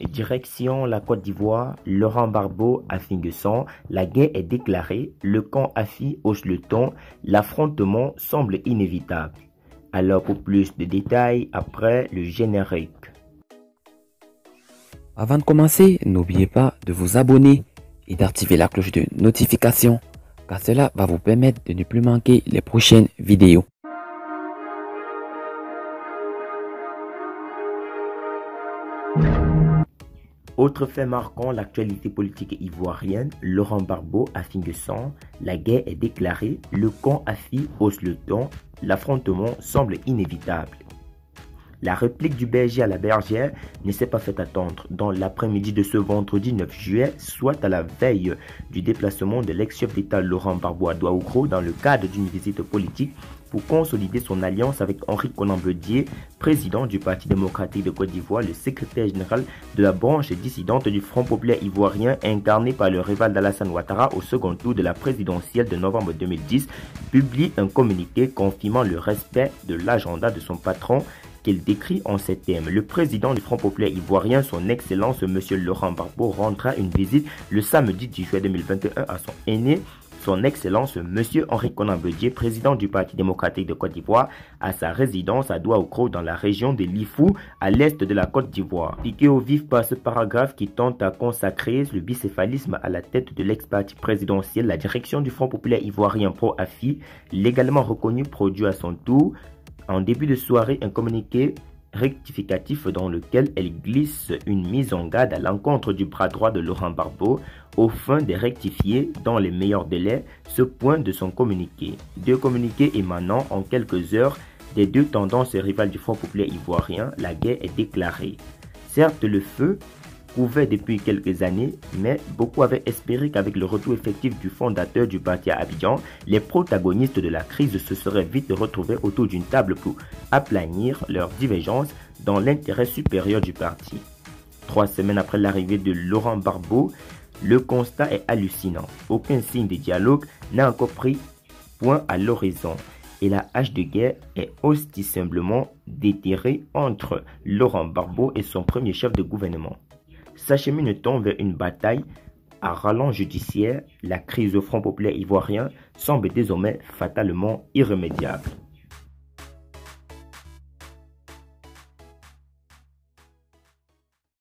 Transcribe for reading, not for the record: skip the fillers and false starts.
Direction la Côte d'Ivoire, Laurent Gbagbo à Finguesson, la guerre est déclarée, le camp AFI hausse le ton, l'affrontement semble inévitable. Alors pour plus de détails, après le générique. Avant de commencer, n'oubliez pas de vous abonner et d'activer la cloche de notification, car cela va vous permettre de ne plus manquer les prochaines vidéos. Autre fait marquant l'actualité politique ivoirienne, Laurent Gbagbo à Finguesson, la guerre est déclarée, le camp AFI hausse le ton, l'affrontement semble inévitable. La réplique du berger à la bergère ne s'est pas fait attendre. Dans l'après-midi de ce vendredi 9 juillet, soit à la veille du déplacement de l'ex-chef d'État Laurent Gbagbo à Ouagadougou dans le cadre d'une visite politique pour consolider son alliance avec Henri Konan Bédié, président du Parti démocratique de Côte d'Ivoire, le secrétaire général de la branche dissidente du Front populaire ivoirien incarné par le rival d'Alassane Ouattara au second tour de la présidentielle de novembre 2010, publie un communiqué confirmant le respect de l'agenda de son patron qu'il décrit en ces termes. Le président du Front populaire ivoirien, son Excellence M. Laurent Gbagbo, rendra une visite le samedi 10 juillet 2021 à son aîné, son Excellence M. Henri Konan Bédié, président du Parti démocratique de Côte d'Ivoire, à sa résidence à Ouagadougou dans la région de Lifou, à l'est de la Côte d'Ivoire. Piqué au vif par ce paragraphe qui tente à consacrer le bicéphalisme à la tête de l'ex-parti présidentiel, la direction du Front populaire ivoirien pro-AFI, légalement reconnu, produit à son tour, en début de soirée, un communiqué rectificatif dans lequel elle glisse une mise en garde à l'encontre du bras droit de Laurent Gbagbo au fin de rectifier dans les meilleurs délais ce point de son communiqué. Deux communiqués émanant en quelques heures des deux tendances rivales du Front populaire ivoirien, la guerre est déclarée. Certes, le feu couvait depuis quelques années, mais beaucoup avaient espéré qu'avec le retour effectif du fondateur du parti à Abidjan, les protagonistes de la crise se seraient vite retrouvés autour d'une table pour aplanir leurs divergences dans l'intérêt supérieur du parti. 3 semaines après l'arrivée de Laurent Gbagbo, le constat est hallucinant. Aucun signe de dialogue n'a encore pris point à l'horizon et la hache de guerre est ostensiblement déterrée entre Laurent Gbagbo et son premier chef de gouvernement. S'achemine-t-on vers une bataille à rallonge judiciaire? La crise au Front populaire ivoirien semble désormais fatalement irrémédiable.